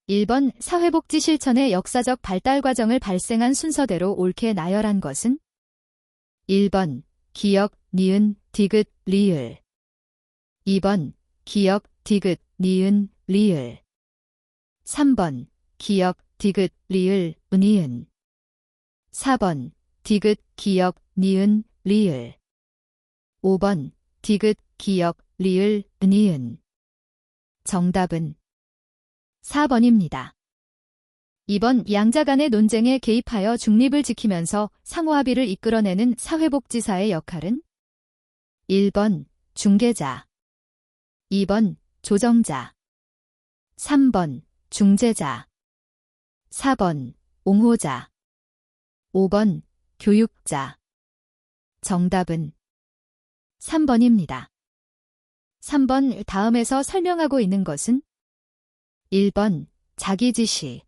1번 사회복지 실천의 역사적 발달 과정을 발생한 순서대로 옳게 나열한 것은 1번 기역, 니은, 디귿, 리을 2번 기역, 디귿, 니은, 리을 3번 기역, 디귿, 리을, 니은 4번 디귿, 기역, 니은, 리을 5번 디귿, 기역, 리을, 니은 정답은 4번입니다. 2번 양자 간의 논쟁에 개입하여 중립을 지키면서 상호합의를 이끌어내는 사회복지사의 역할은 1번 중개자 2번 조정자 3번 중재자 4번 옹호자 5번 교육자 정답은 3번입니다. 3번 다음에서 설명하고 있는 것은 1번 자기지시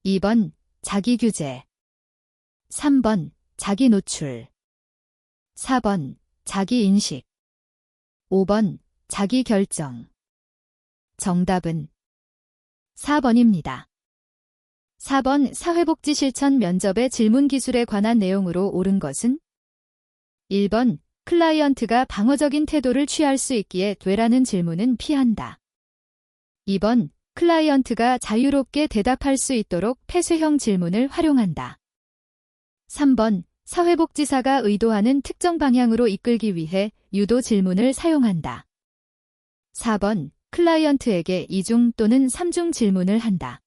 2번 자기규제 3번 자기노출 4번 자기인식 5번 자기결정 정답은 4번입니다. 4번 사회복지 실천 면접의 질문 기술에 관한 내용으로 옳은 것은 1번 클라이언트가 방어적인 태도를 취할 수 있기에 되라는 질문은 피한다. 2번 클라이언트가 자유롭게 대답할 수 있도록 폐쇄형 질문을 활용한다. 3번 사회복지사가 의도하는 특정 방향으로 이끌기 위해 유도 질문을 사용한다. 4번 클라이언트에게 2중 또는 3중 질문을 한다.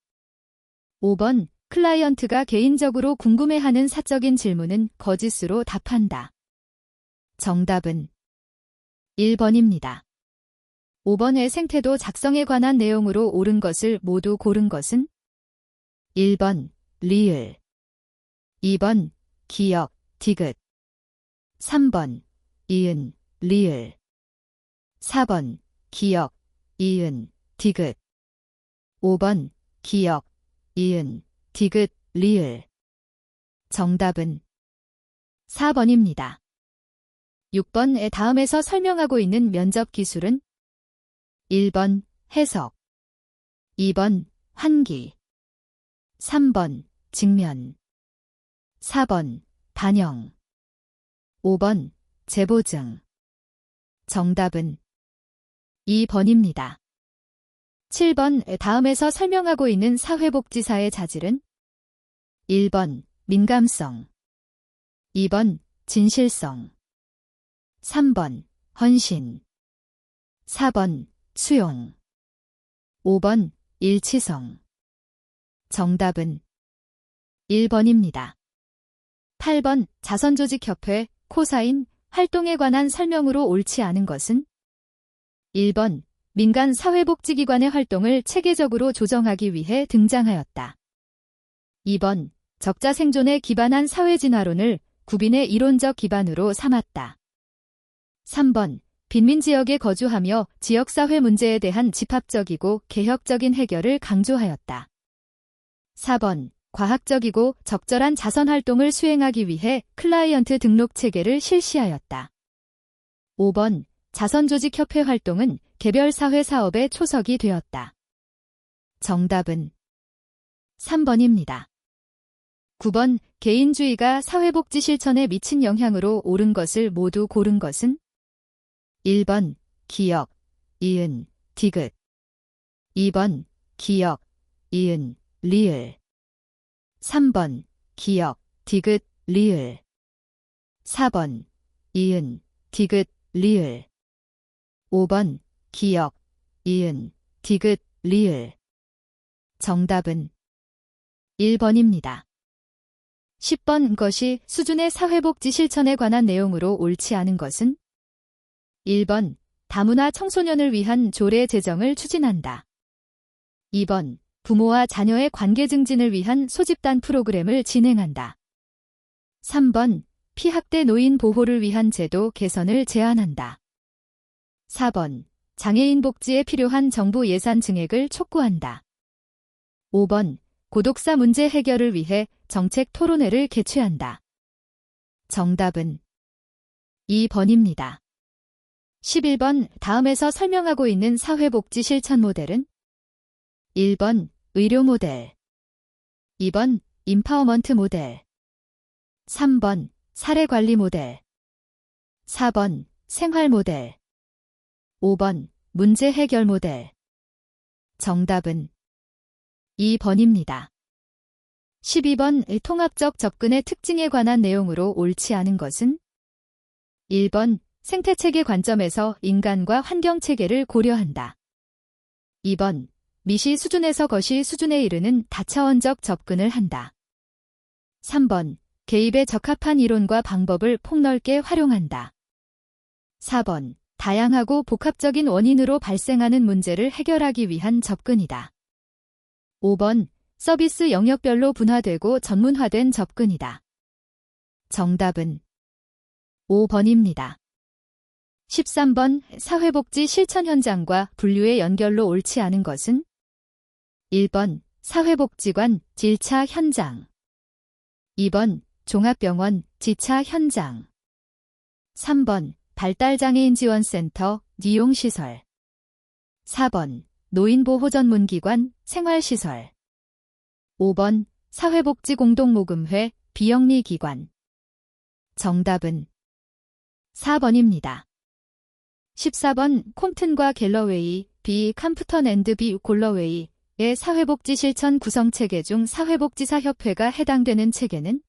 5번 클라이언트가 개인적으로 궁금해하는 사적인 질문은 거짓으로 답한다. 정답은 1번입니다. 5번의 생태도 작성에 관한 내용으로 옳은 것을 모두 고른 것은 1번 리을 2번 기역, 디귿 3번 이은, 리을 4번 기역, 이은, 디귿 5번 기역, 이은, 디귿, 리을 정답은 4번입니다. 6번의 다음에서 설명하고 있는 면접 기술은 1번 해석 2번 환기 3번 직면 4번 반영 5번 재보증 정답은 2번입니다. 7번 다음에서 설명하고 있는 사회복지사의 자질은 1번 민감성 2번 진실성 3번 헌신 4번 수용 5번 일치성 정답은 1번입니다. 8번 자선조직협회, 코사인, 활동에 관한 설명으로 옳지 않은 것은 1번 민간 사회복지기관의 활동을 체계적으로 조정하기 위해 등장하였다. 2번 적자생존에 기반한 사회진화론을 구빈의 이론적 기반으로 삼았다. 3번 빈민지역에 거주하며 지역사회 문제에 대한 집합적이고 개혁적인 해결을 강조하였다. 4번 과학적이고 적절한 자선활동을 수행하기 위해 클라이언트 등록 체계를 실시하였다. 5번 자선조직협회 활동은 개별 사회 사업의 초석이 되었다. 정답은 3번입니다. 9번 개인주의가 사회복지 실천에 미친 영향으로 옳은 것을 모두 고른 것은 1번 기역, 이은, 디귿 2번 기역, 이은, 리을 3번 기역, 디귿, 리을 4번 이은, 디귿, 리을 5번 기역, 이은, 디귿, 리을 정답은 1번입니다. 10번 것이 수준의 사회복지 실천에 관한 내용으로 옳지 않은 것은 1번 다문화 청소년을 위한 조례 제정을 추진한다. 2번 부모와 자녀의 관계 증진을 위한 소집단 프로그램을 진행한다. 3번 피학대 노인 보호를 위한 제도 개선을 제안한다. 4번 장애인 복지에 필요한 정부 예산 증액을 촉구한다. 5번 고독사 문제 해결을 위해 정책 토론회를 개최한다. 정답은 2번입니다. 11번 다음에서 설명하고 있는 사회복지 실천 모델은 1번 의료 모델. 2번 임파워먼트 모델. 3번 사례관리 모델. 4번 생활 모델. 5번 문제 해결 모델. 정답은 2번입니다. 12번 통합적 접근의 특징에 관한 내용으로 옳지 않은 것은 1번 생태체계 관점에서 인간과 환경체계를 고려한다. 2번 미시 수준에서 거시 수준에 이르는 다차원적 접근을 한다. 3번 개입에 적합한 이론과 방법을 폭넓게 활용한다. 4번 다양하고 복합적인 원인으로 발생하는 문제를 해결하기 위한 접근이다. 5번 서비스 영역별로 분화되고 전문화된 접근이다. 정답은 5번입니다. 13번 사회복지 실천 현장과 분류의 연결로 옳지 않은 것은 1번 사회복지관 질차 현장. 2번 종합병원 지차 현장. 3번 발달장애인 지원센터 니용시설. 4번 노인보호전문기관 생활시설. 5번 사회복지공동모금회 비영리기관. 정답은 4번입니다. 14번 콤튼과 갤러웨이, 비 캄프턴 앤드 비 골러웨이의 사회복지 실천 구성체계 중 사회복지사협회가 해당되는 체계는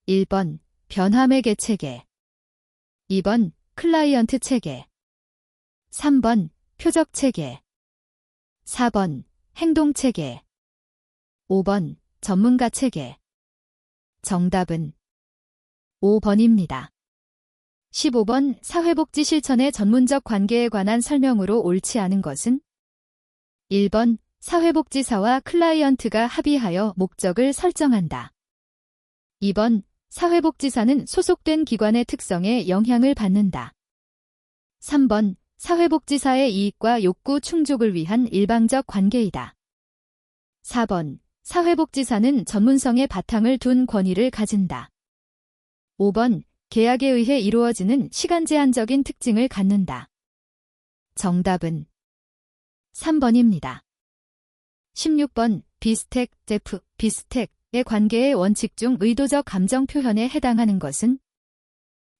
1번 변화매개 체계. 2번 클라이언트 체계. 3번 표적 체계. 4번 행동 체계. 5번 전문가 체계. 정답은 5번입니다. 15번 사회복지 실천의 전문적 관계에 관한 설명으로 옳지 않은 것은 1번 사회복지사와 클라이언트가 합의하여 목적을 설정한다. 2번 사회복지사는 소속된 기관의 특성에 영향을 받는다. 3번 사회복지사의 이익과 욕구 충족을 위한 일방적 관계이다. 4번 사회복지사는 전문성의 바탕을 둔 권위를 가진다. 5번 계약에 의해 이루어지는 시간 제한적인 특징을 갖는다. 정답은 3번입니다. 16번 비스텍, 제프, 비스텍의 관계의 원칙 중 의도적 감정 표현에 해당하는 것은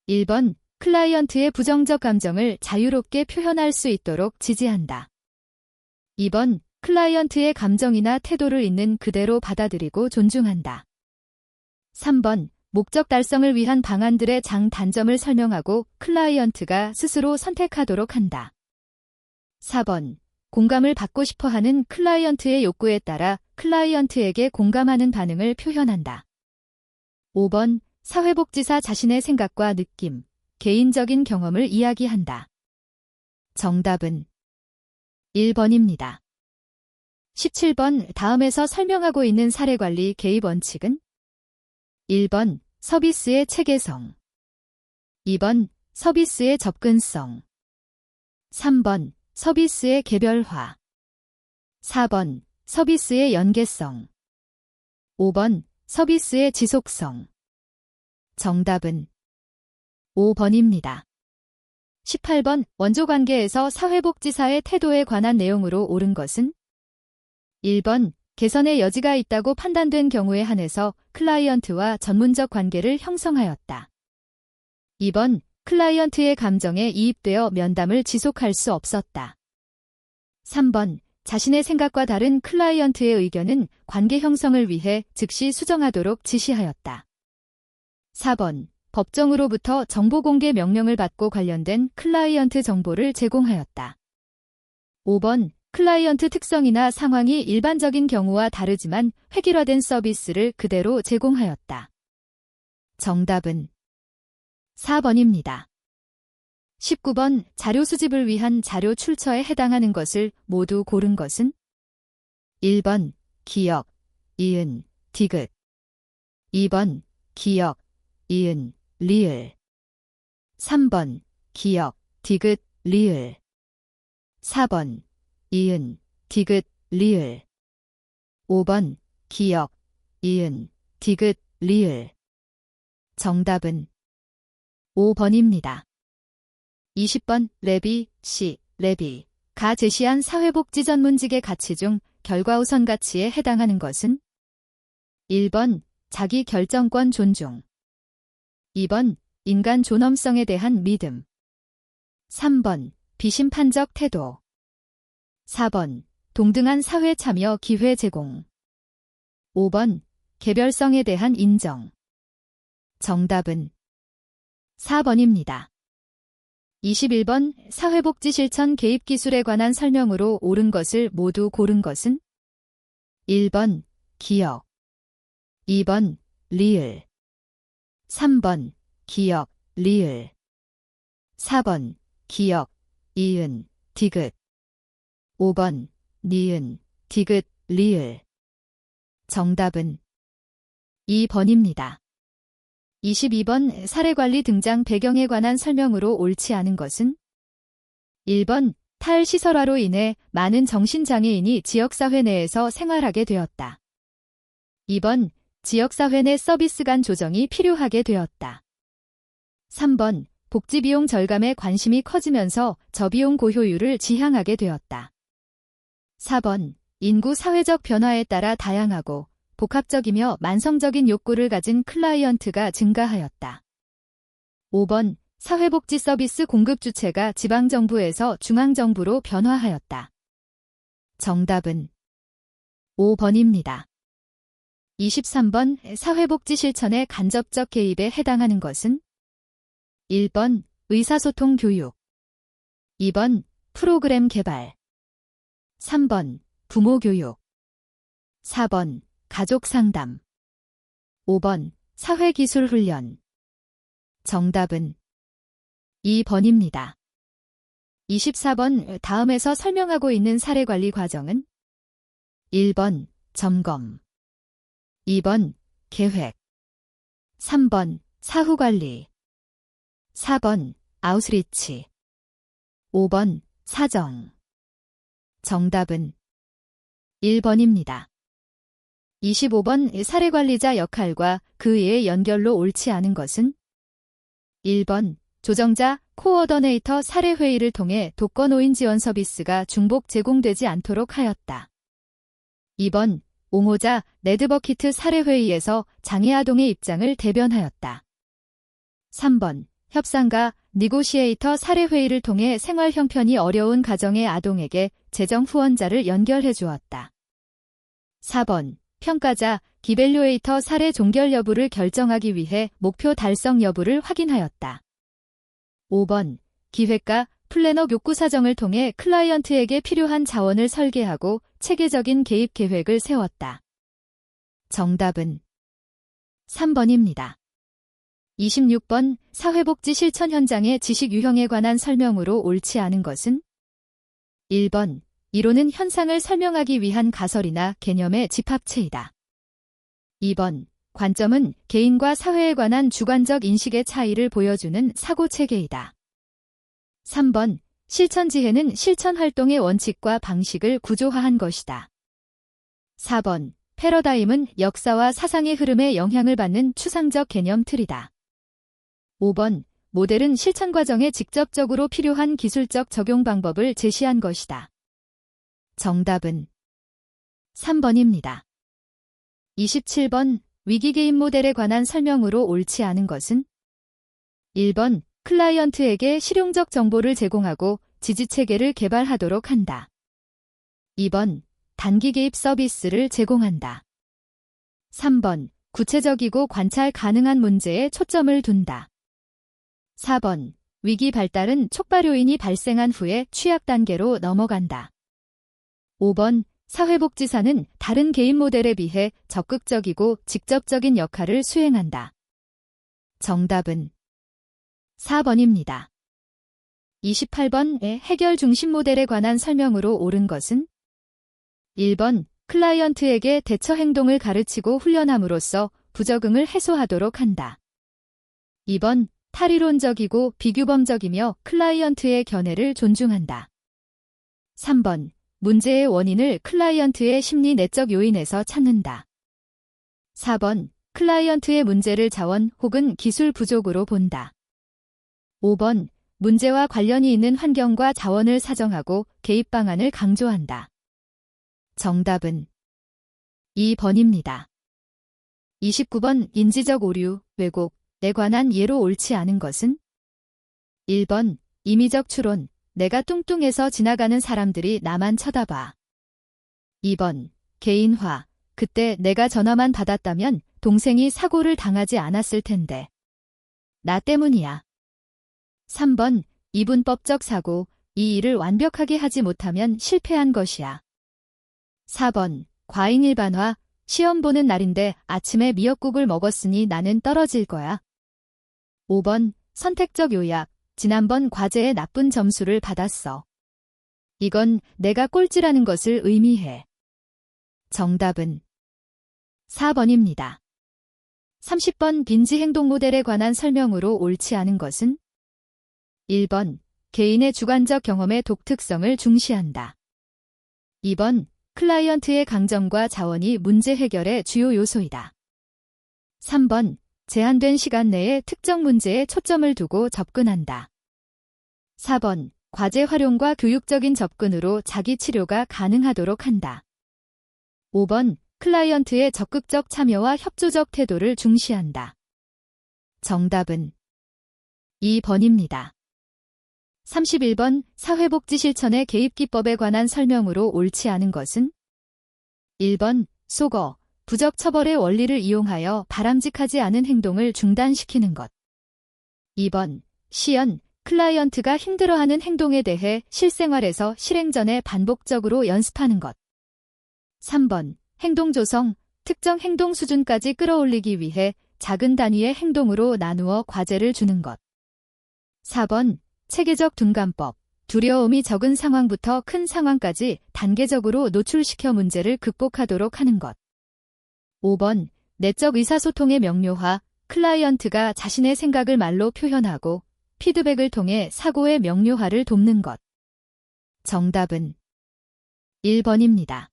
1번 클라이언트의 부정적 감정을 자유롭게 표현할 수 있도록 지지한다. 2번 클라이언트의 감정이나 태도를 있는 그대로 받아들이고 존중한다. 3번 목적 달성을 위한 방안들의 장단점을 설명하고 클라이언트가 스스로 선택하도록 한다. 4번 공감을 받고 싶어하는 클라이언트의 욕구에 따라 클라이언트에게 공감하는 반응을 표현한다. 5번 사회복지사 자신의 생각과 느낌, 개인적인 경험을 이야기한다. 정답은 1번입니다. 17번 다음에서 설명하고 있는 사례관리 개입 원칙은 1번 서비스의 체계성. 2번 서비스의 접근성. 3번 서비스의 개별화. 4번 서비스의 연계성. 5번 서비스의 지속성. 정답은 5번입니다. 18번 원조관계에서 사회복지사의 태도에 관한 내용으로 옳은 것은 1번 개선의 여지가 있다고 판단된 경우에 한해서 클라이언트와 전문적 관계를 형성하였다. 2번 클라이언트의 감정에 이입되어 면담을 지속할 수 없었다. 3번 자신의 생각과 다른 클라이언트의 의견은 관계 형성을 위해 즉시 수정하도록 지시하였다. 4번 법정으로부터 정보공개 명령을 받고 관련된 클라이언트 정보를 제공하였다. 5번 클라이언트 특성이나 상황이 일반적인 경우와 다르지만 획일화된 서비스를 그대로 제공하였다. 정답은 4번입니다. 19번 자료 수집을 위한 자료 출처에 해당하는 것을 모두 고른 것은 1번 기역, 이은, 디귿. 2번 기역, 이은, 리을. 3번 기역, 디귿, 리을. 4번 이은, 디귿, 리을. 5번 기역, 이은, 디귿, 리을. 정답은 5번입니다. 20번 레비, 시, 레비. 가 제시한 사회복지 전문직의 가치 중 결과 우선 가치에 해당하는 것은 1번 자기 결정권 존중, 2번 인간 존엄성에 대한 믿음, 3번 비심판적 태도, 4번 동등한 사회 참여 기회 제공, 5번 개별성에 대한 인정. 정답은 4번입니다. 21번 사회복지 실천 개입 기술에 관한 설명으로 옳은 것을 모두 고른 것은 1번 기억, 2번 리을, 3번 기억, 리을, 4번 기억, 이은, 디귿, 5번 니은, 디귿, 리을. 정답은 2번입니다. 22번 사례관리 등장 배경에 관한 설명으로 옳지 않은 것은 1번 탈시설화로 인해 많은 정신장애인이 지역사회 내에서 생활하게 되었다. 2번 지역사회 내 서비스 간 조정이 필요하게 되었다. 3번 복지비용 절감에 관심이 커지면서 저비용 고효율을 지향하게 되었다. 4번 인구 사회적 변화에 따라 다양하고 복합적이며 만성적인 욕구를 가진 클라이언트가 증가하였다. 5번 사회복지 서비스 공급 주체가 지방정부에서 중앙정부로 변화하였다. 정답은 5번입니다. 23번 사회복지 실천의 간접적 개입에 해당하는 것은 1번 의사소통 교육, 2번 프로그램 개발, 3번 부모 교육, 4번 가족 상담, 5번 사회기술 훈련. 정답은 2번입니다. 24번 다음에서 설명하고 있는 사례관리 과정은 1번 점검, 2번 계획, 3번 사후관리, 4번 아웃리치, 5번 사정. 정답은 1번입니다. 25번 사례관리자 역할과 그의 연결로 옳지 않은 것은 1번 조정자 코어더네이터 사례회의를 통해 독거노인 지원 서비스가 중복 제공되지 않도록 하였다. 2번 옹호자 레드버키트 사례회의에서 장애아동의 입장을 대변하였다. 3번 협상가 니고시에이터 사례회의를 통해 생활 형편이 어려운 가정의 아동에게 재정 후원자를 연결해 주었다. 4번 평가자 기밸류에이터 사례 종결 여부를 결정하기 위해 목표 달성 여부를 확인하였다. 5번 기획과 플래너 욕구 사정을 통해 클라이언트에게 필요한 자원을 설계하고 체계적인 개입 계획을 세웠다. 정답은 3번입니다. 26번 사회복지 실천 현장의 지식 유형에 관한 설명으로 옳지 않은 것은 1번 이론은 현상을 설명하기 위한 가설이나 개념의 집합체이다. 2번 관점은 개인과 사회에 관한 주관적 인식의 차이를 보여주는 사고체계이다. 3번 실천 지혜는 실천 활동의 원칙과 방식을 구조화한 것이다. 4번 패러다임은 역사와 사상의 흐름에 영향을 받는 추상적 개념 틀이다. 5번 모델은 실천 과정에 직접적으로 필요한 기술적 적용 방법을 제시한 것이다. 정답은 3번입니다. 27번 위기 개입 모델에 관한 설명으로 옳지 않은 것은 1번 클라이언트에게 실용적 정보를 제공하고 지지체계를 개발하도록 한다. 2번 단기 개입 서비스를 제공한다. 3번 구체적이고 관찰 가능한 문제에 초점을 둔다. 4번 위기 발달은 촉발 요인이 발생한 후에 취약 단계로 넘어간다. 5번 사회복지사는 다른 개인 모델에 비해 적극적이고 직접적인 역할을 수행한다. 정답은 4번입니다. 28번의 해결 중심 모델에 관한 설명으로 옳은 것은 1번 클라이언트에게 대처 행동을 가르치고 훈련함으로써 부적응을 해소하도록 한다. 2번 탈이론적이고 비규범적이며 클라이언트의 견해를 존중한다. 3번 문제의 원인을 클라이언트의 심리 내적 요인에서 찾는다. 4번 클라이언트의 문제를 자원 혹은 기술 부족으로 본다. 5번 문제와 관련이 있는 환경과 자원을 사정하고 개입 방안을 강조한다. 정답은 2번입니다. 29번 인지적 오류, 왜곡에 관한 예로 옳지 않은 것은? 1번 임의적 추론, 내가 뚱뚱해서 지나가는 사람들이 나만 쳐다봐. 2번 개인화, 그때 내가 전화만 받았다면 동생이 사고를 당하지 않았을 텐데. 나 때문이야. 3번 이분법적 사고, 이 일을 완벽하게 하지 못하면 실패한 것이야. 4번 과잉 일반화, 시험 보는 날인데 아침에 미역국을 먹었으니 나는 떨어질 거야. 5번 선택적 요약, 지난번 과제에 나쁜 점수를 받았어. 이건 내가 꼴찌라는 것을 의미해. 정답은 4번입니다. 30번 빈지 행동 모델에 관한 설명으로 옳지 않은 것은? 1번 개인의 주관적 경험의 독특성을 중시한다. 2번 클라이언트의 강점과 자원이 문제 해결의 주요 요소이다. 3번 제한된 시간 내에 특정 문제에 초점을 두고 접근한다. 4번 과제 활용과 교육적인 접근으로 자기 치료가 가능하도록 한다. 5번 클라이언트의 적극적 참여와 협조적 태도를 중시한다. 정답은 2번입니다. 31번 사회복지 실천의 개입 기법에 관한 설명으로 옳지 않은 것은? 1번 속어, 부적 처벌의 원리를 이용하여 바람직하지 않은 행동을 중단시키는 것. 2번 시연, 클라이언트가 힘들어하는 행동에 대해 실생활에서 실행 전에 반복적으로 연습하는 것. 3번 행동 조성, 특정 행동 수준까지 끌어올리기 위해 작은 단위의 행동으로 나누어 과제를 주는 것. 4번 체계적 둔감법, 두려움이 적은 상황부터 큰 상황까지 단계적으로 노출시켜 문제를 극복하도록 하는 것. 5번 내적 의사소통의 명료화, 클라이언트가 자신의 생각을 말로 표현하고 피드백을 통해 사고의 명료화를 돕는 것. 정답은 1번입니다.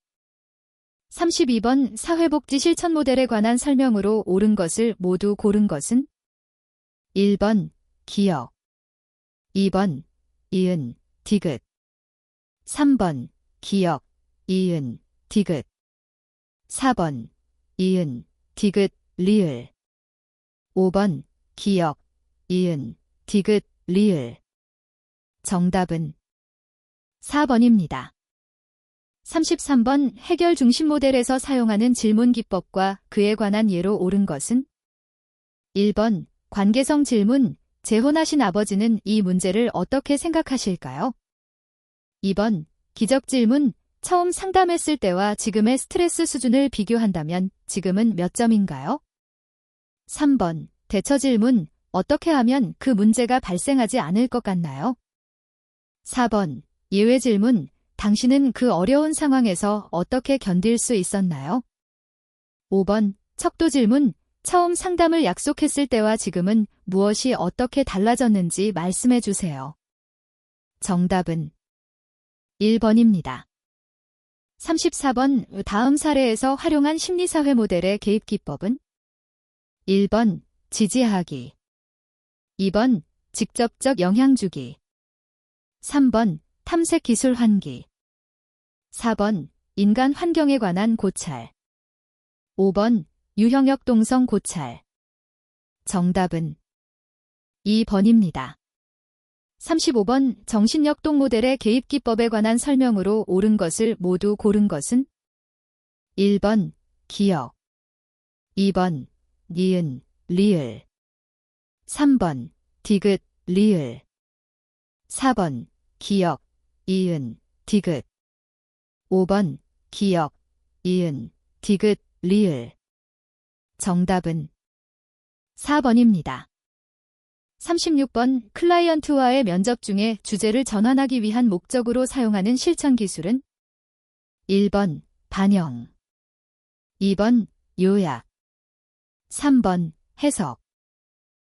32번 사회복지 실천 모델에 관한 설명으로 옳은 것을 모두 고른 것은? 1번 기억, 2번 이은, 디귿, 3번 기억, 이은, 디귿, 4번 이은, 디귿, 리을, 5번 기억, 이은, 디귿, 리을. 정답은 4번입니다. 33번 해결 중심 모델에서 사용하는 질문 기법과 그에 관한 예로 옳은 것은? 1번 관계성 질문, 재혼하신 아버지는 이 문제를 어떻게 생각하실까요? 2번 기적 질문, 처음 상담했을 때와 지금의 스트레스 수준을 비교한다면 지금은 몇 점인가요? 3번 대처 질문, 어떻게 하면 그 문제가 발생하지 않을 것 같나요? 4번 예외 질문, 당신은 그 어려운 상황에서 어떻게 견딜 수 있었나요? 5번 척도 질문, 처음 상담을 약속했을 때와 지금은 무엇이 어떻게 달라졌는지 말씀해 주세요. 정답은 1번입니다. 34번 다음 사례에서 활용한 심리사회 모델의 개입 기법은? 1번 지지하기, 2번 직접적 영향 주기, 3번 탐색 기술 환기, 4번 인간 환경에 관한 고찰, 5번 유형역 동성 고찰. 정답은 2번입니다. 35번 정신역동 모델의 개입 기법에 관한 설명으로 옳은 것을 모두 고른 것은? 1번 기억, 2번 니은, 리을, 3번 디귿, 리을, 4번 기억, 이은, 디귿, 5번 기억, 이은, 디귿, 리을. 정답은 4번입니다. 36번 클라이언트와의 면접 중에 주제를 전환하기 위한 목적으로 사용하는 실천 기술은? 1번 반영, 2번 요약, 3번 해석,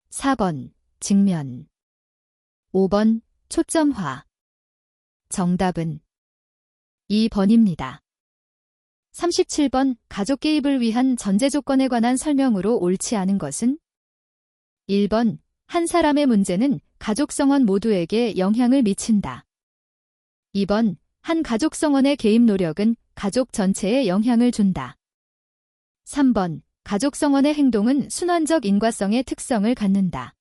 4번 직면, 5번 초점화. 정답은 2번입니다. 37번 가족 개입을 위한 전제 조건에 관한 설명으로 옳지 않은 것은? 1번 한 사람의 문제는 가족 성원 모두에게 영향을 미친다. 2번 한 가족 성원의 개입 노력은 가족 전체에 영향을 준다. 3번, 가족성원의 행동은 순환적 인과성의 특성을 갖는다.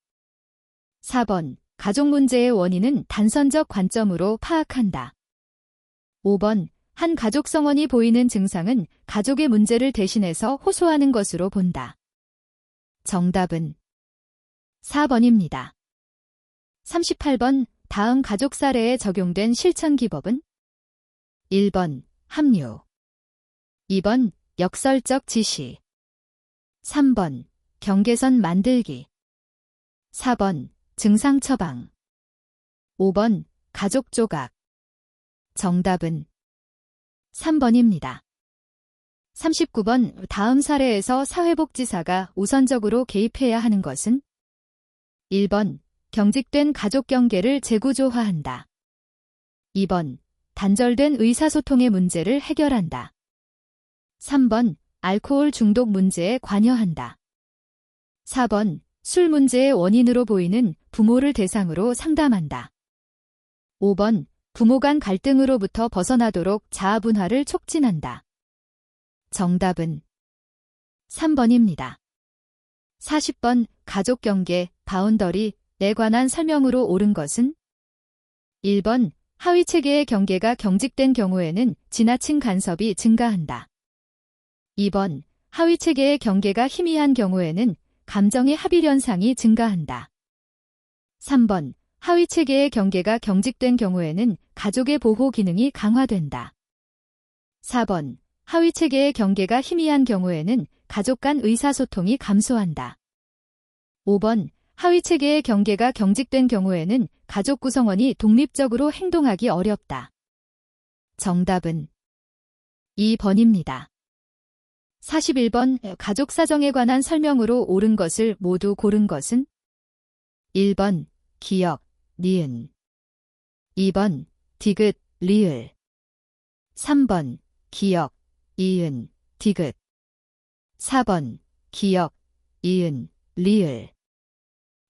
4번, 가족 문제의 원인은 단선적 관점으로 파악한다. 5번, 한 가족성원이 보이는 증상은 가족의 문제를 대신해서 호소하는 것으로 본다. 정답은 4번입니다. 38번, 다음 가족 사례에 적용된 실천 기법은? 1번, 합류. 2번, 역설적 지시. 3번, 경계선 만들기. 4번, 증상 처방. 5번, 가족 조각. 정답은 3번입니다. 39번, 다음 사례에서 사회복지사가 우선적으로 개입해야 하는 것은? 1번, 경직된 가족 경계를 재구조화한다. 2번, 단절된 의사소통의 문제를 해결한다. 3번, 알코올 중독 문제에 관여한다. 4번, 술 문제의 원인으로 보이는 부모를 대상으로 상담한다. 5번, 부모 간 갈등으로부터 벗어나도록 자아분할을 촉진한다. 정답은 3번입니다. 40번, 가족 경계, 바운더리에 관한 설명으로 옳은 것은? 1번, 하위 체계의 경계가 경직된 경우에는 지나친 간섭이 증가한다. 2번, 하위 체계의 경계가 희미한 경우에는 감정의 합일 현상이 증가한다. 3번, 하위 체계의 경계가 경직된 경우에는 가족의 보호 기능이 강화된다. 4번, 하위 체계의 경계가 희미한 경우에는 가족 간 의사소통이 감소한다. 5번, 하위 체계의 경계가 경직된 경우에는 가족 구성원이 독립적으로 행동하기 어렵다. 정답은 2번입니다. 41번, 가족 사정에 관한 설명으로 옳은 것을 모두 고른 것은? 1번, 기역, 니은. 2번, 디귿, 리을. 3번, 기역, 이은, 디귿. 4번, 기역, 이은, 리을.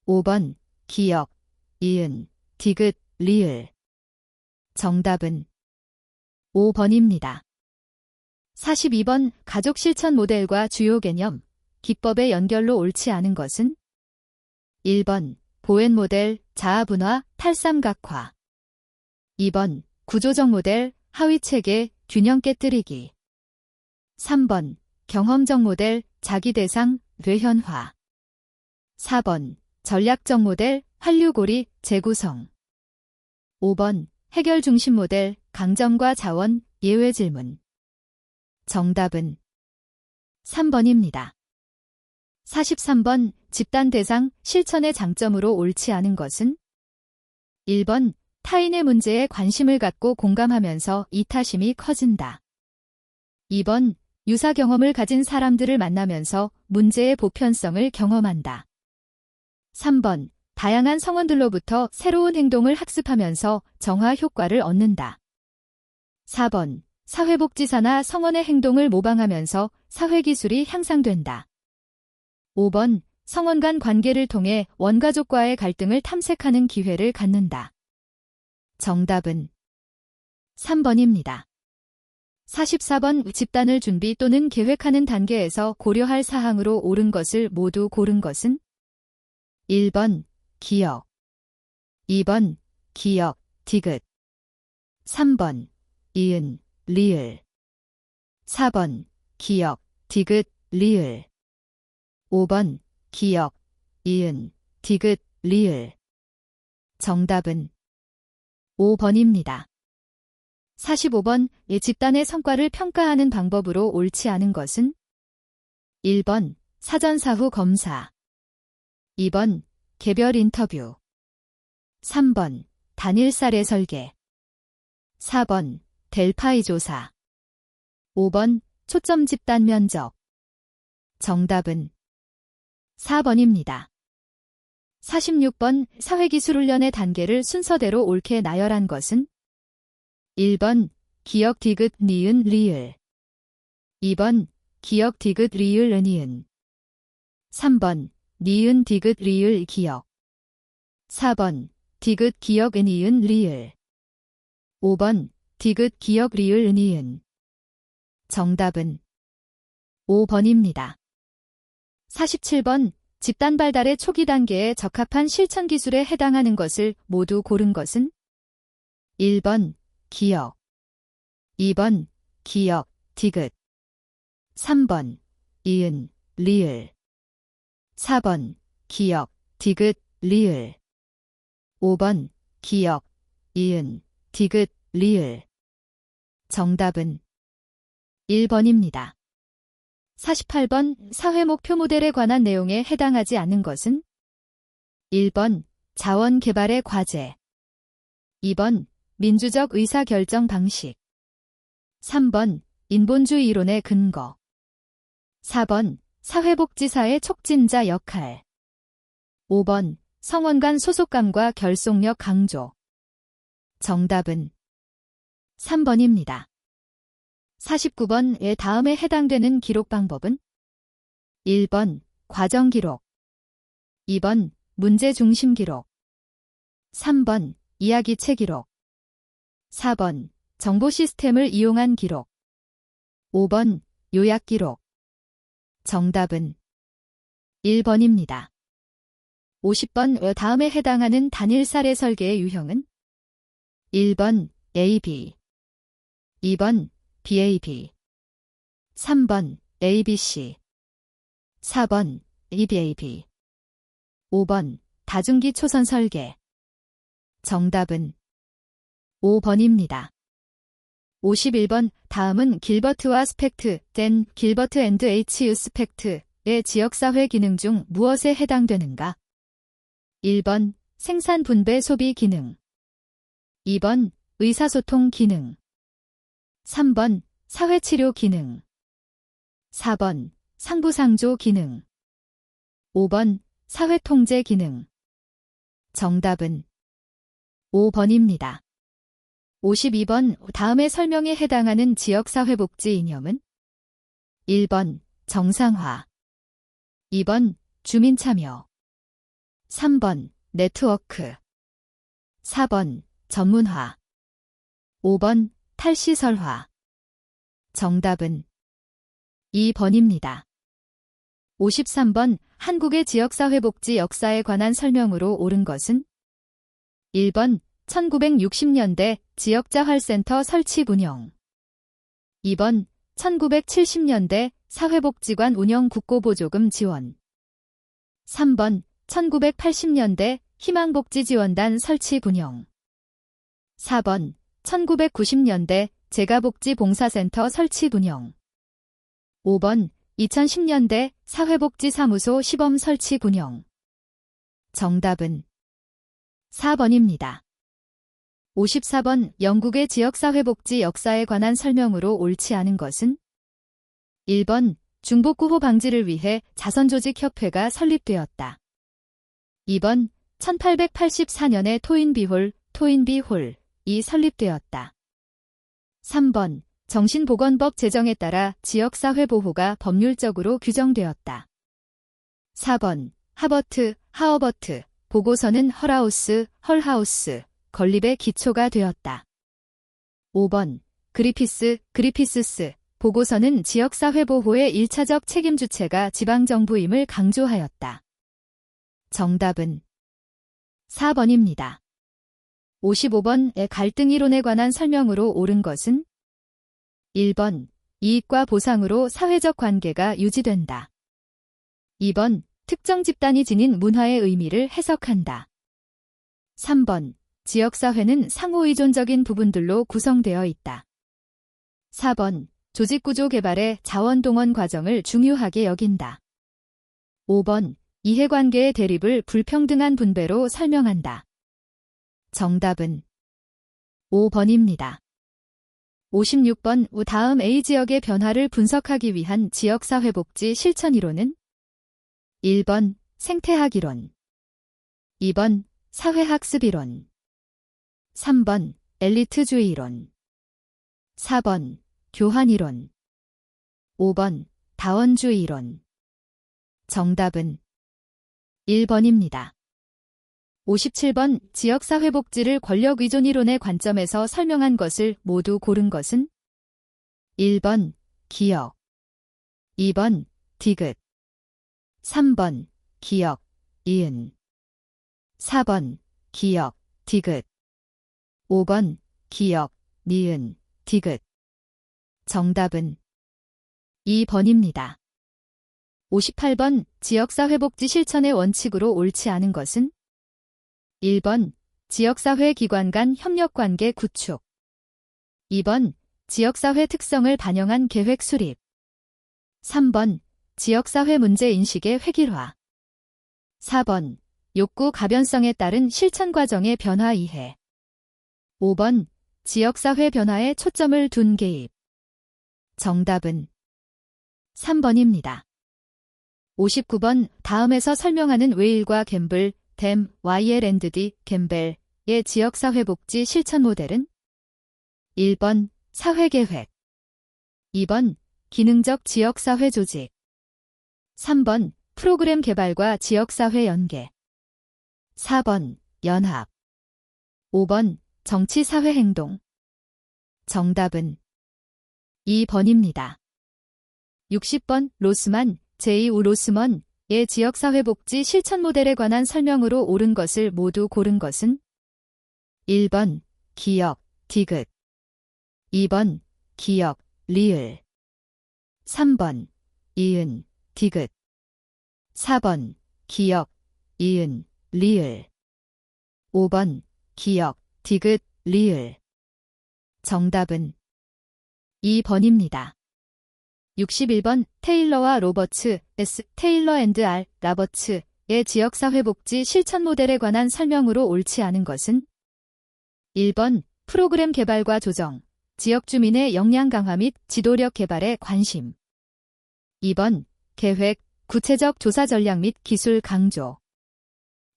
5번, 기역, 이은, 디귿, 리을. 정답은 5번입니다. 42번, 가족 실천 모델과 주요 개념, 기법의 연결로 옳지 않은 것은? 1번, 보엔 모델, 자아분화, 탈삼각화. 2번, 구조적 모델, 하위체계, 균형 깨뜨리기. 3번, 경험적 모델, 자기 대상, 뇌현화. 4번, 전략적 모델, 활류고리, 재구성. 5번, 해결 중심 모델, 강점과 자원, 예외 질문. 정답은 3번입니다. 43번, 집단 대상, 실천의 장점으로 옳지 않은 것은? 1번, 타인의 문제에 관심을 갖고 공감하면서 이타심이 커진다. 2번, 유사 경험을 가진 사람들을 만나면서 문제의 보편성을 경험한다. 3번, 다양한 성원들로부터 새로운 행동을 학습하면서 정화 효과를 얻는다. 4번, 사회복지사나 성원의 행동을 모방하면서 사회기술이 향상된다. 5번, 성원 간 관계를 통해 원가족과의 갈등을 탐색하는 기회를 갖는다. 정답은 3번입니다. 44번, 집단을 준비 또는 계획하는 단계에서 고려할 사항으로 옳은 것을 모두 고른 것은? 1번, 기역. 2번, 기역, 디귿. 3번, 이은, 리을. 4번, 기역, 디귿, 리을. 5번, 기역, 이은, 디귿, 리을. 정답은 5번입니다. 45번, 집단의 성과를 평가하는 방법으로 옳지 않은 것은? 1번, 사전사후 검사. 2번, 개별 인터뷰. 3번, 단일 사례 설계. 4번, 델파이 조사. 5번, 초점 집단 면접. 정답은 4번입니다. 46번, 사회기술훈련의 단계를 순서대로 옳게 나열한 것은? 1번, 기역 디귿 니은 리을. 2번, 기역 디귿 리을 니은. 3번, 니은 디귿 리을 기역. 4번, 디귿 기역 니은 리을. 5번, 디귿 기역 리을 니은. 정답은 5번입니다. 47번. 집단 발달의 초기 단계에 적합한 실천 기술에 해당하는 것을 모두 고른 것은 1번 기역, 2번 기역, 디귿, 3번 이은, 리을, 4번 기역, 디귿, 리을, 5번 기역, 이은, 디귿, 리을. 정답은 1번입니다. 48번. 사회 목표 모델에 관한 내용에 해당하지 않는 것은 1번 자원 개발의 과제, 2번 민주적 의사결정 방식, 3번 인본주의 이론의 근거, 4번 사회복지사의 촉진자 역할, 5번 성원 간 소속감과 결속력 강조. 정답은 3번입니다. 49번의 다음에 해당되는 기록 방법은 1번 과정 기록, 2번 문제 중심 기록, 3번 이야기체 기록, 4번 정보 시스템을 이용한 기록, 5번 요약 기록. 정답은 1번입니다. 50번 다음에 해당하는 단일 사례 설계의 유형은 1번 AB, 2번 BAB, 3번 ABC, 4번 EBAB, 5번 다중기 초선 설계. 정답은 5번입니다. 51번. 다음은 길버트와 스펙트, 댄 길버트 앤드 H. 스펙트의 지역사회 기능 중 무엇에 해당되는가? 1번 생산 분배 소비 기능, 2번 의사소통 기능, 3번 사회치료 기능, 4번 상부상조 기능, 5번 사회통제 기능. 정답은 5번입니다. 52번. 다음의 설명에 해당하는 지역사회복지 이념은 1번 정상화, 2번 주민참여, 3번 네트워크, 4번 전문화, 5번 탈시설화. 정답은 2번입니다. 53번. 한국의 지역사회복지 역사에 관한 설명으로 옳은 것은 1번 1960년대 지역자활센터 설치 운영, 2번 1970년대 사회복지관 운영 국고보조금 지원, 3번 1980년대 희망복지지원단 설치 운영, 4번 1990년대 재가복지봉사센터 설치 운영, 5번 2010년대 사회복지사무소 시범 설치 운영. 정답은 4번입니다. 54번. 영국의 지역사회복지 역사에 관한 설명으로 옳지 않은 것은 1번 중복구호 방지를 위해 자선조직협회가 설립되었다. 2번 1884년에 토인비홀이 설립되었다. 3번 정신보건법 제정에 따라 지역사회보호가 법률적으로 규정되었다. 4번 하워버트 보고서는 헐하우스 건립의 기초가 되었다. 5번 그리피스스 보고서는 지역사회보호의 1차적 책임 주체가 지방정부임을 강조하였다. 정답은 4번입니다. 55번의 갈등 이론에 관한 설명으로 옳은 것은 1번 이익과 보상으로 사회적 관계가 유지된다. 2번 특정 집단이 지닌 문화의 의미를 해석한다. 3번 지역사회는 상호의존적인 부분들로 구성되어 있다. 4번 조직구조 개발의 자원동원 과정을 중요하게 여긴다. 5번 이해관계의 대립을 불평등한 분배로 설명한다. 정답은 5번입니다. 56번. 다음 A지역의 변화를 분석하기 위한 지역사회복지 실천이론은 1번 생태학이론, 2번 사회학습이론, 3번 엘리트주의론, 4번 교환이론, 5번 다원주의론. 정답은 1번입니다. 57번. 지역사회복지를 권력의존이론의 관점에서 설명한 것을 모두 고른 것은 1번 기역. 2번, 디귿. 3번, 기역, 이은. 4번, 기역, 디귿. 5번, 기역, 니은, 디귿. 정답은 2번입니다. 58번, 지역사회복지 실천의 원칙으로 옳지 않은 것은? 1번, 지역사회 기관 간 협력관계 구축. 2번, 지역사회 특성을 반영한 계획 수립. 3번, 지역사회 문제 인식의 획일화. 4번, 욕구 가변성에 따른 실천 과정의 변화 이해. 5번, 지역사회 변화에 초점을 둔 개입. 정답은 3번입니다. 59번, 다음에서 설명하는 웨일과 갬블, 댐, YL&D, 갬벨의 지역사회복지 실천 모델은? 1번, 사회계획. 2번, 기능적 지역사회 조직. 3번, 프로그램 개발과 지역사회 연계. 4번, 연합. 5번, 정치사회행동. 정답은 2번입니다. 60번, 로스만, 제2우 로스먼의 지역사회복지 실천 모델에 관한 설명으로 옳은 것을 모두 고른 것은? 1번, 기역, 디귿. 2번, 기역, 리을. 3번, 이은, 디귿. 4번, 기역, 이은, 리을. 5번, 기역, 디귿, 리을. 정답은 2번입니다. 61번, 테일러와 로버츠, S. 테일러 앤드 R. 라버츠의 지역사회복지 실천 모델에 관한 설명으로 옳지 않은 것은? 1번, 프로그램 개발과 조정, 지역 주민의 역량 강화 및 지도력 개발에 관심. 2번, 계획, 구체적 조사 전략 및 기술 강조.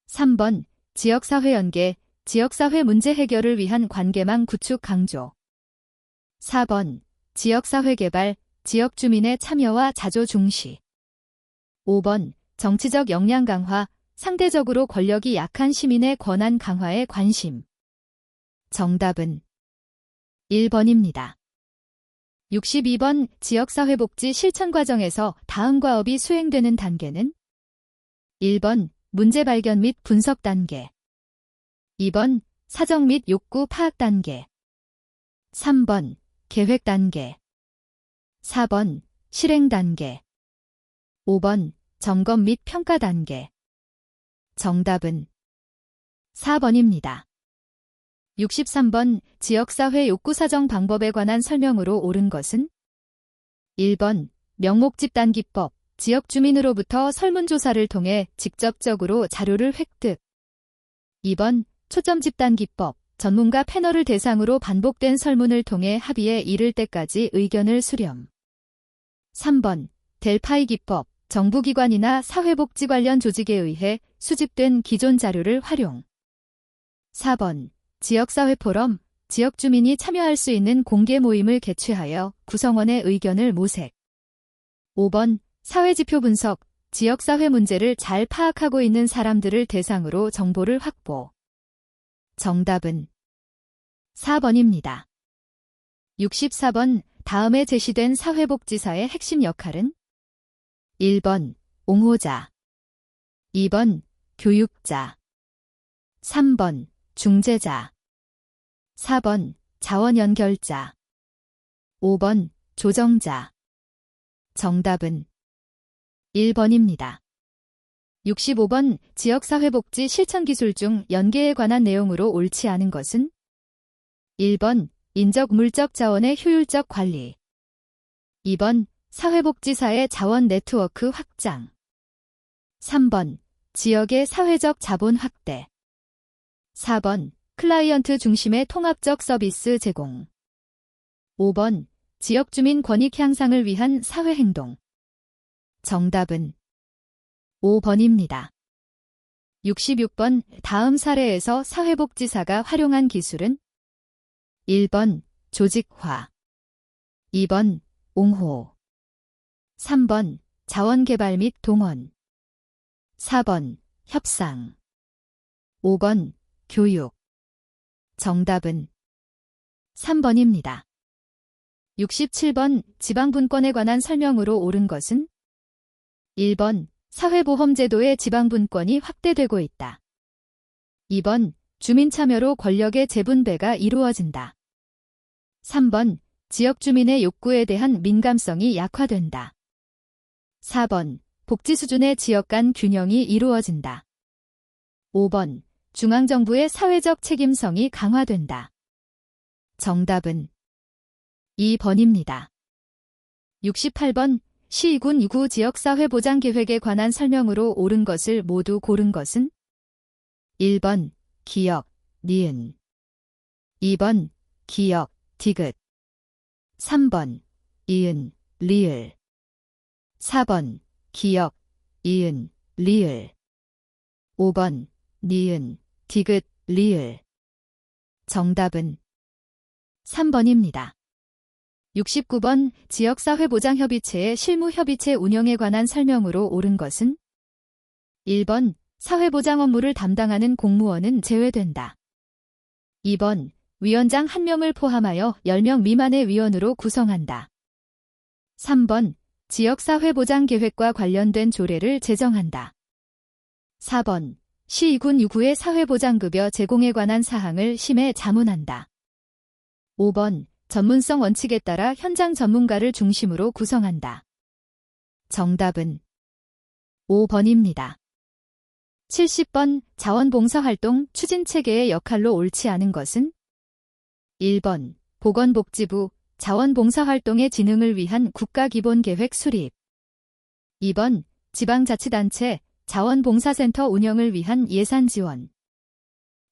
3번, 지역사회 연계, 지역사회 문제 해결을 위한 관계망 구축 강조. 4번, 지역사회 개발, 지역 주민의 참여와 자조 중시. 5번, 정치적 역량 강화, 상대적으로 권력이 약한 시민의 권한 강화에 관심. 정답은 1번입니다. 62번, 지역사회복지 실천 과정에서 다음과 업이 수행되는 단계는? 1번, 문제 발견 및 분석 단계. 2번, 사정 및 욕구 파악 단계. 3번, 계획 단계. 4번, 실행 단계. 5번, 점검 및 평가 단계. 정답은 4번입니다. 63번, 지역사회 욕구 사정 방법에 관한 설명으로 옳은 것은? 1번, 명목 집단 기법, 지역 주민으로부터 설문조사를 통해 직접적으로 자료를 획득. 2번, 초점 집단 기법, 전문가 패널을 대상으로 반복된 설문을 통해 합의에 이를 때까지 의견을 수렴. 3번, 델파이 기법, 정부기관이나 사회복지 관련 조직에 의해 수집된 기존 자료를 활용. 4번, 지역사회 포럼, 지역 주민이 참여할 수 있는 공개 모임을 개최하여 구성원의 의견을 모색. 5번, 사회지표 분석, 지역사회 문제를 잘 파악하고 있는 사람들을 대상으로 정보를 확보. 정답은 4번입니다. 64번, 다음에 제시된 사회복지사의 핵심 역할은? 1번, 옹호자. 2번, 교육자. 3번, 중재자. 4번, 자원연결자. 5번, 조정자. 정답은 1번입니다. 65번, 지역사회복지 실천기술 중 연계에 관한 내용으로 옳지 않은 것은? 1번, 인적 물적 자원의 효율적 관리. 2번, 사회복지사의 자원 네트워크 확장. 3번, 지역의 사회적 자본 확대. 4번, 클라이언트 중심의 통합적 서비스 제공. 5번, 지역 주민 권익 향상을 위한 사회행동. 정답은 5번입니다. 66번, 다음 사례에서 사회복지사가 활용한 기술은? 1번, 조직화. 2번, 옹호. 3번, 자원개발 및 동원. 4번, 협상. 5번, 교육. 정답은 3번입니다. 67번 지방분권에 관한 설명으로 옳은 것은? 1번 사회보험제도의 지방분권이 확대되고 있다. 2번 주민참여로 권력의 재분배가 이루어진다. 3번 지역 주민의 욕구에 대한 민감성이 약화된다. 4번 복지 수준의 지역 간 균형이 이루어진다. 5번 중앙정부의 사회적 책임성이 강화된다. 정답은 2번입니다. 68번 시군 2구 지역사회보장계획에 관한 설명으로 옳은 것을 모두 고른 것은? 1번 기역, 니은 2번 기역, 디귿 3번 이은, 리을 4번 기역, 이은, 리을 5번 니은, 디귿, 리을 정답은 3번입니다. 69번 지역사회보장협의체의 실무협의체 운영에 관한 설명으로 옳은 것은? 1번 사회보장 업무를 담당하는 공무원은 제외된다. 2번 위원장 1명을 포함하여 10명 미만의 위원으로 구성한다. 3번 지역사회보장계획과 관련된 조례를 제정한다. 4번 시군 2구의 사회보장급여 제공에 관한 사항을 심의 자문한다. 5번 전문성 원칙에 따라 현장 전문가를 중심으로 구성한다. 정답은 5번입니다. 70번 자원봉사활동 추진체계의 역할로 옳지 않은 것은? 1번 보건복지부 자원봉사활동의 진흥을 위한 국가기본계획 수립 2번 지방자치단체 자원봉사센터 운영을 위한 예산 지원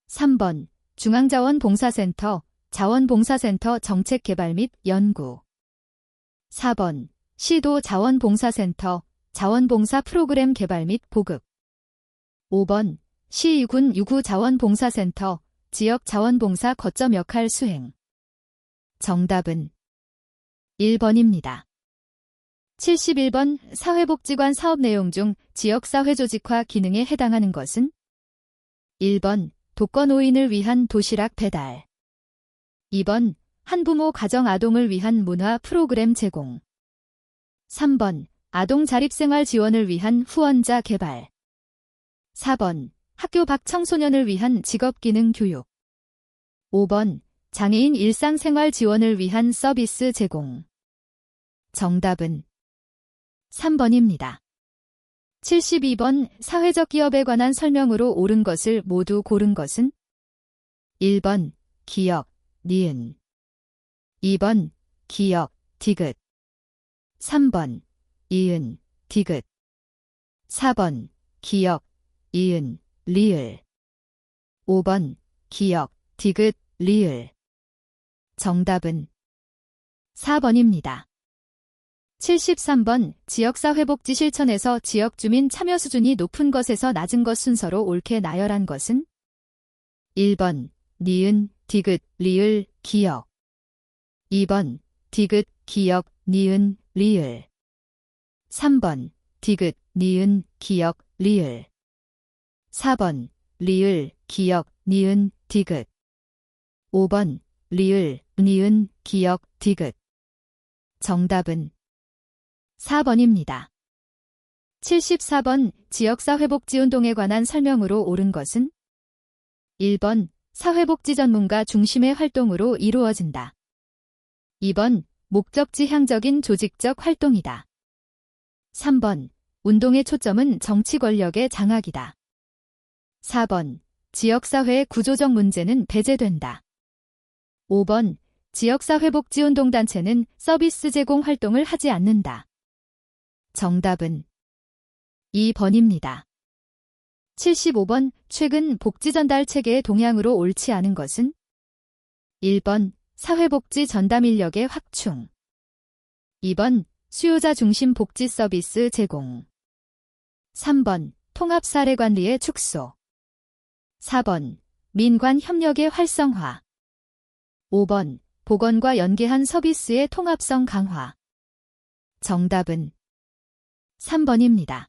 3번 중앙자원봉사센터 자원봉사센터 정책개발 및 연구 4번 시도 자원봉사센터 자원봉사 프로그램 개발 및 보급 5번 시군 2구 자원봉사센터 지역 자원봉사 거점 역할 수행 정답은 1번입니다. 71번 사회복지관 사업 내용 중 지역사회조직화 기능에 해당하는 것은? 1번 독거노인을 위한 도시락 배달 2번 한부모 가정 아동을 위한 문화 프로그램 제공 3번 아동 자립생활 지원을 위한 후원자 개발 4번 학교 밖 청소년을 위한 직업기능 교육 5번 장애인 일상생활 지원을 위한 서비스 제공 정답은 3번입니다. 72번 사회적 기업에 관한 설명으로 옳은 것을 모두 고른 것은? 1번 기역, 니은 2번 기역, 디귿 3번 이은, 디귿 4번 기역, 이은, 리을 5번 기역, 디귿, 리을 정답은 4번입니다. 73번 지역사회복지 실천에서 지역주민 참여 수준이 높은 것에서 낮은 것 순서로 옳게 나열한 것은? 1번 니은, 디귿, 리을, 기역 2번 디귿, 기역, 니은, 리을 3번 디귿, 니은, 기역, 리을 4번 리을, 기역, 니은, 디귿 5번 리을, 니은, 기역, 디귿 정답은 4번입니다. 74번 지역사회복지운동에 관한 설명으로 옳은 것은? 1번 사회복지 전문가 중심의 활동으로 이루어진다. 2번 목적지향적인 조직적 활동이다. 3번 운동의 초점은 정치 권력의 장악이다. 4번 지역사회의 구조적 문제는 배제된다. 5번 지역사회복지운동단체는 서비스 제공 활동을 하지 않는다. 정답은 2번입니다. 75번 최근 복지전달 체계의 동향으로 옳지 않은 것은? 1번 사회복지 전담 인력의 확충 2번 수요자 중심 복지 서비스 제공 3번 통합사례관리의 축소 4번 민관 협력의 활성화 5번 보건과 연계한 서비스의 통합성 강화 정답은 3번입니다.